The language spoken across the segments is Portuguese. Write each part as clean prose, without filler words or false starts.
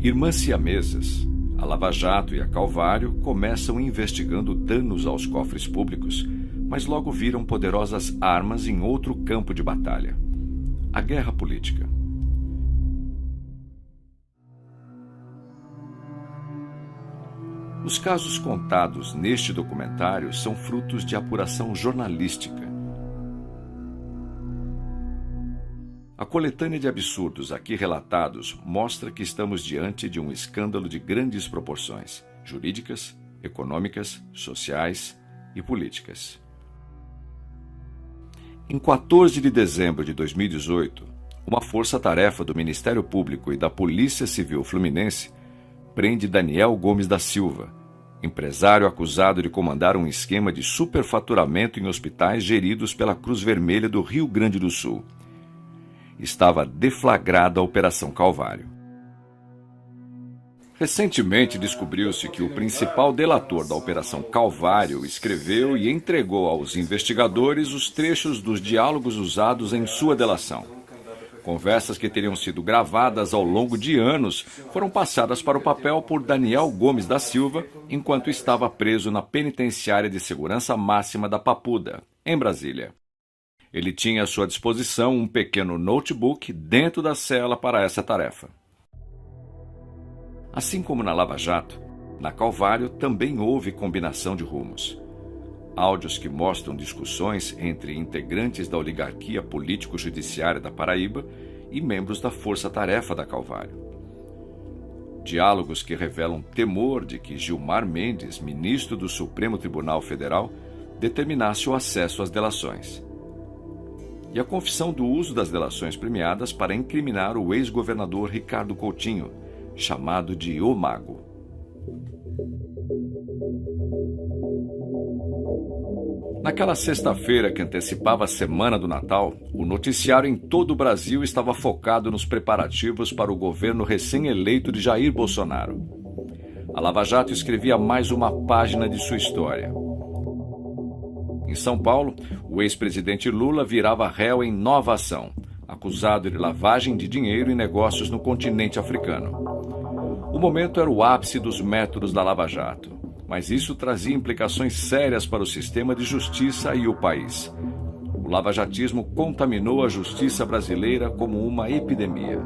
Irmãs siamesas, a Lava Jato e a Calvário começam investigando danos aos cofres públicos, mas logo viram poderosas armas em outro campo de batalha: a guerra política. Os casos contados neste documentário são frutos de apuração jornalística. A coletânea de absurdos aqui relatados mostra que estamos diante de um escândalo de grandes proporções, jurídicas, econômicas, sociais e políticas. Em 14 de dezembro de 2018, uma força-tarefa do Ministério Público e da Polícia Civil Fluminense prende Daniel Gomes da Silva, empresário acusado de comandar um esquema de superfaturamento em hospitais geridos pela Cruz Vermelha do Rio Grande do Sul. Estava deflagrada a Operação Calvário. Recentemente descobriu-se que o principal delator da Operação Calvário escreveu e entregou aos investigadores os trechos dos diálogos usados em sua delação. Conversas que teriam sido gravadas ao longo de anos foram passadas para o papel por Daniel Gomes da Silva enquanto estava preso na penitenciária de segurança máxima da Papuda, em Brasília. Ele tinha à sua disposição um pequeno notebook dentro da cela para essa tarefa. Assim como na Lava Jato, na Calvário também houve combinação de rumos. Áudios que mostram discussões entre integrantes da oligarquia político-judiciária da Paraíba e membros da força-tarefa da Calvário. Diálogos que revelam temor de que Gilmar Mendes, ministro do Supremo Tribunal Federal, determinasse o acesso às delações. E a confissão do uso das delações premiadas para incriminar o ex-governador Ricardo Coutinho, chamado de O Mago. Naquela sexta-feira que antecipava a semana do Natal, o noticiário em todo o Brasil estava focado nos preparativos para o governo recém-eleito de Jair Bolsonaro. A Lava Jato escrevia mais uma página de sua história. Em São Paulo, o ex-presidente Lula virava réu em nova ação, acusado de lavagem de dinheiro e negócios no continente africano. O momento era o ápice dos métodos da Lava Jato. Mas isso trazia implicações sérias para o sistema de justiça e o país. O lavajatismo contaminou a justiça brasileira como uma epidemia.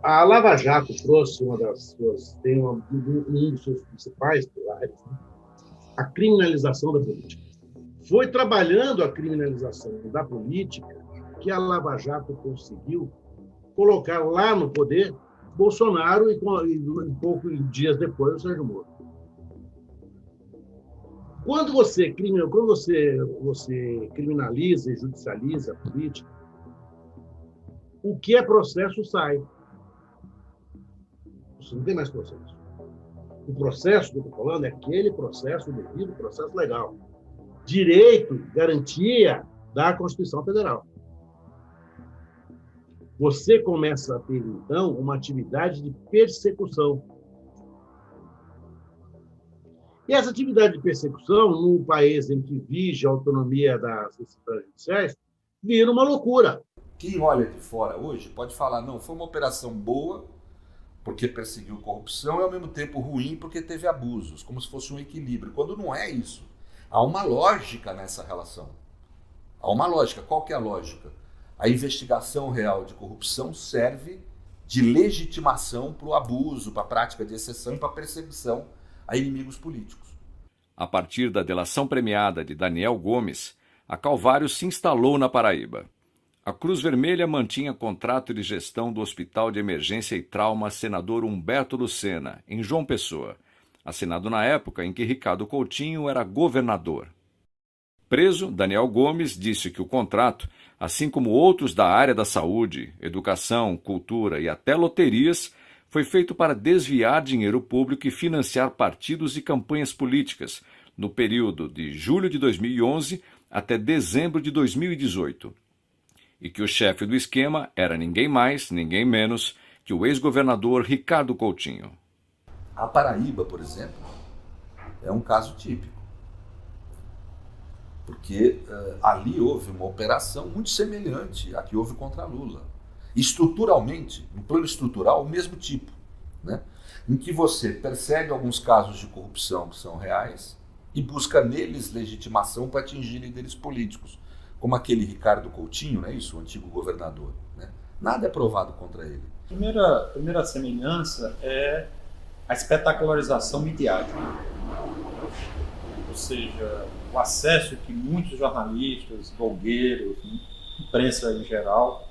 A Lava Jato trouxe um dos seus principais pilares, a criminalização da política. Foi trabalhando a criminalização da política que a Lava Jato conseguiu colocar lá no poder Bolsonaro e poucos dias depois o Sérgio Moro. Quando você criminaliza e judicializa a política, o que é processo sai. Você não tem mais processo. O processo que eu estou falando é aquele processo devido, processo legal. Direito, garantia da Constituição Federal. Você começa a ter, então, uma atividade de persecução. E essa atividade de persecução, num país em que vige a autonomia das decisões judiciais, vira uma loucura. Quem olha de fora hoje pode falar, não, foi uma operação boa, porque perseguiu corrupção, e ao mesmo tempo ruim, porque teve abusos, como se fosse um equilíbrio, quando não é isso. Há uma lógica nessa relação. Há uma lógica. Qual que é a lógica? A investigação real de corrupção serve de legitimação para o abuso, para a prática de exceção e para a perseguição a inimigos políticos. A partir da delação premiada de Daniel Gomes, a Calvário se instalou na Paraíba. A Cruz Vermelha mantinha contrato de gestão do Hospital de Emergência e Trauma Senador Humberto Lucena, em João Pessoa, assinado na época em que Ricardo Coutinho era governador. Preso, Daniel Gomes disse que o contrato, assim como outros da área da saúde, educação, cultura e até loterias, foi feito para desviar dinheiro público e financiar partidos e campanhas políticas, no período de julho de 2011 até dezembro de 2018. E que o chefe do esquema era ninguém mais, ninguém menos que o ex-governador Ricardo Coutinho. A Paraíba, por exemplo, é um caso típico. Porque ali houve uma operação muito semelhante à que houve contra Lula. Estruturalmente, no plano estrutural, o mesmo tipo, né? em que você persegue alguns casos de corrupção que são reais e busca neles legitimação para atingir líderes políticos, como aquele Ricardo Coutinho, não é isso? O antigo governador. Né? Nada é provado contra ele. A primeira semelhança é a espetacularização midiática. Ou seja, o acesso que muitos jornalistas, blogueiros, imprensa em geral,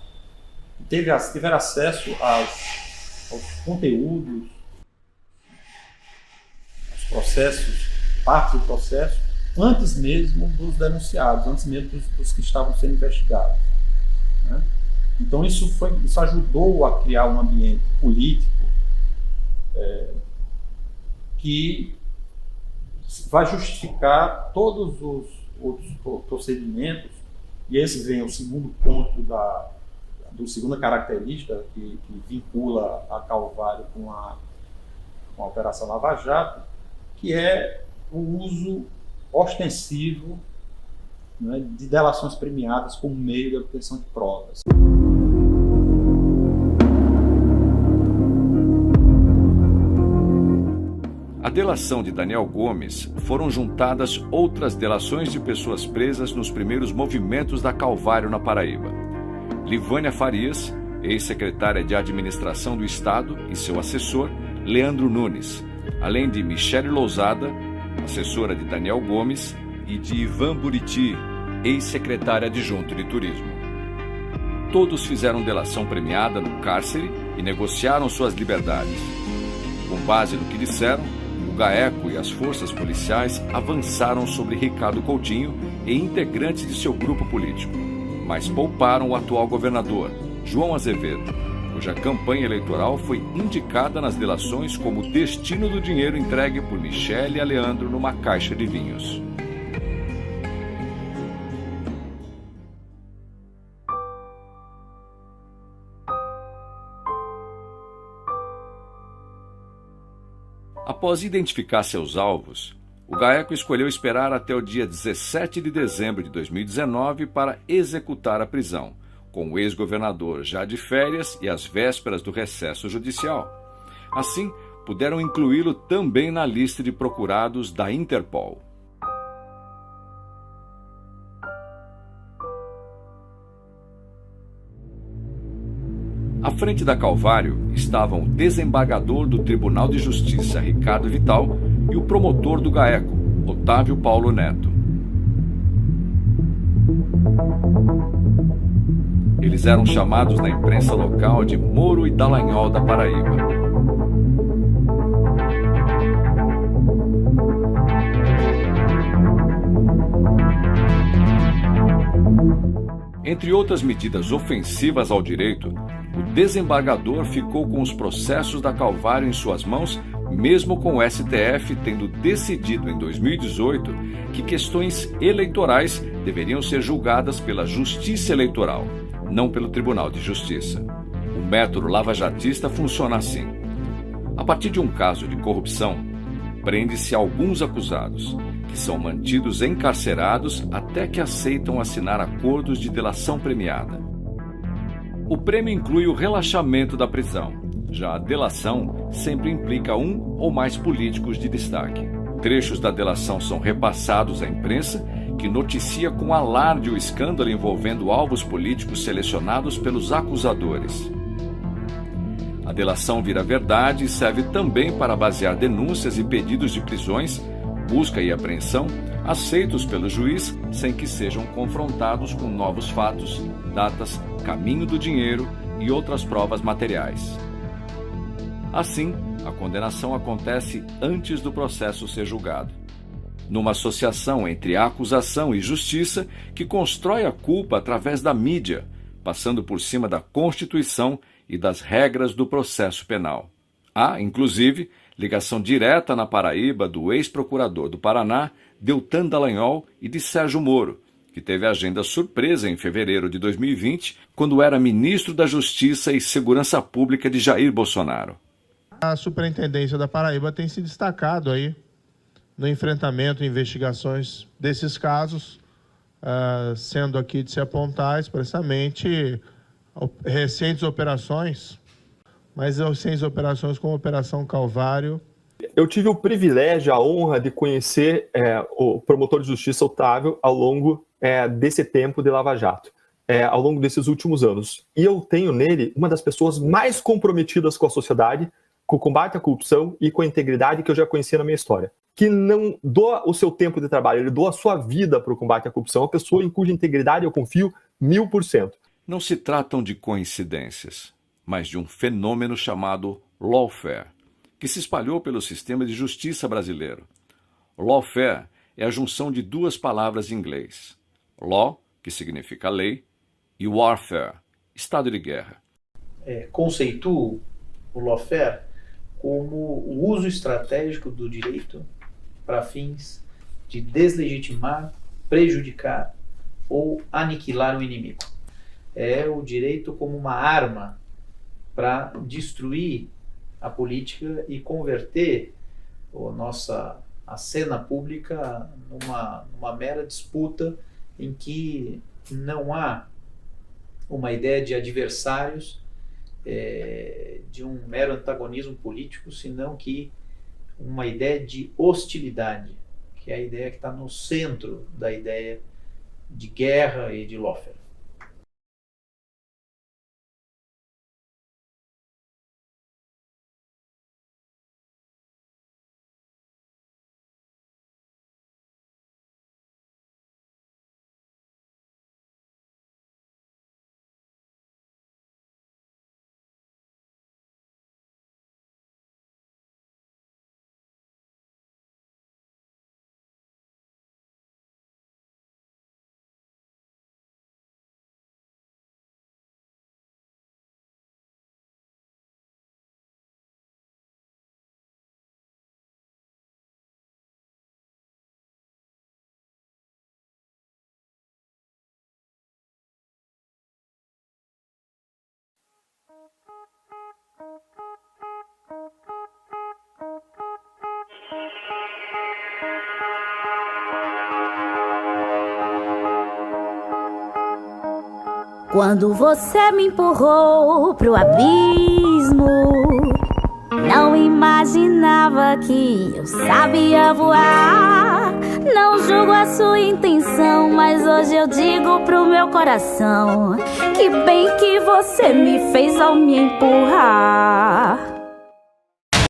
tiveram acesso aos conteúdos, aos processos, parte do processo, antes mesmo dos denunciados, antes mesmo dos que estavam sendo investigados. Né? Então isso ajudou a criar um ambiente político que vai justificar todos os outros procedimentos, e esse vem o segundo ponto do segunda característica que vincula a Calvário com a Operação Lava Jato, que é o uso ostensivo, né, de delações premiadas como meio de obtenção de provas. À delação de Daniel Gomes foram juntadas outras delações de pessoas presas nos primeiros movimentos da Calvário na Paraíba. Livânia Farias, ex-secretária de Administração do Estado, e seu assessor, Leandro Nunes, além de Michele Lousada, assessora de Daniel Gomes, e de Ivan Buriti, ex-secretária adjunto de Turismo. Todos fizeram delação premiada no cárcere e negociaram suas liberdades. Com base no que disseram, o GAECO e as forças policiais avançaram sobre Ricardo Coutinho e integrantes de seu grupo político, mas pouparam o atual governador, João Azevedo, cuja campanha eleitoral foi indicada nas delações como destino do dinheiro entregue por Michele e Leandro numa caixa de vinhos. Após identificar seus alvos, o GAECO escolheu esperar até o dia 17 de dezembro de 2019 para executar a prisão, com o ex-governador já de férias e às vésperas do recesso judicial. Assim, puderam incluí-lo também na lista de procurados da Interpol. À frente da Calvário estavam o desembargador do Tribunal de Justiça, Ricardo Vital, e o promotor do GAECO, Otávio Paulo Neto. Eles eram chamados na imprensa local de Moro e Dallagnol da Paraíba. Entre outras medidas ofensivas ao direito, o desembargador ficou com os processos da Calvário em suas mãos, mesmo com o STF tendo decidido em 2018 que questões eleitorais deveriam ser julgadas pela Justiça Eleitoral, não pelo Tribunal de Justiça. O método lavajatista funciona assim. A partir de um caso de corrupção, prende-se alguns acusados, que são mantidos encarcerados até que aceitam assinar acordos de delação premiada. O prêmio inclui o relaxamento da prisão. Já a delação sempre implica um ou mais políticos de destaque. Trechos da delação são repassados à imprensa, que noticia com alarde o escândalo envolvendo alvos políticos selecionados pelos acusadores. A delação vira verdade e serve também para basear denúncias e pedidos de prisões, busca e apreensão, aceitos pelo juiz sem que sejam confrontados com novos fatos, datas, caminho do dinheiro e outras provas materiais. Assim, a condenação acontece antes do processo ser julgado, numa associação entre a acusação e justiça que constrói a culpa através da mídia, passando por cima da Constituição e das regras do processo penal. Há, inclusive, ligação direta na Paraíba do ex-procurador do Paraná, Deltan Dallagnol, e de Sérgio Moro, que teve agenda surpresa em fevereiro de 2020, quando era ministro da Justiça e Segurança Pública de Jair Bolsonaro. A Superintendência da Paraíba tem se destacado aí no enfrentamento e investigações desses casos, sendo aqui de se apontar expressamente recentes operações mas as 6 operações como a Operação Calvário. Eu tive o privilégio, a honra de conhecer o promotor de justiça Otávio ao longo desse tempo de Lava Jato, ao longo desses últimos anos. E eu tenho nele uma das pessoas mais comprometidas com a sociedade, com o combate à corrupção e com a integridade que eu já conheci na minha história. Que não doa o seu tempo de trabalho, ele doa a sua vida para o combate à corrupção, uma pessoa em cuja integridade eu confio 1000%. Não se tratam de coincidências, mas de um fenômeno chamado lawfare, que se espalhou pelo sistema de justiça brasileiro. Lawfare é a junção de 2 palavras em inglês. Law, que significa lei, e warfare, estado de guerra. Conceituo o lawfare como o uso estratégico do direito para fins de deslegitimar, prejudicar ou aniquilar o inimigo. É o direito como uma arma para destruir a política e converter a cena pública numa mera disputa em que não há uma ideia de adversários, de um mero antagonismo político, senão que uma ideia de hostilidade, que é a ideia que está no centro da ideia de guerra e de lawfare. Quando você me empurrou pro abismo, não imaginava que eu sabia voar. Não julgo a sua intenção, mas hoje eu digo pro meu coração: que bem que você me fez ao me empurrar.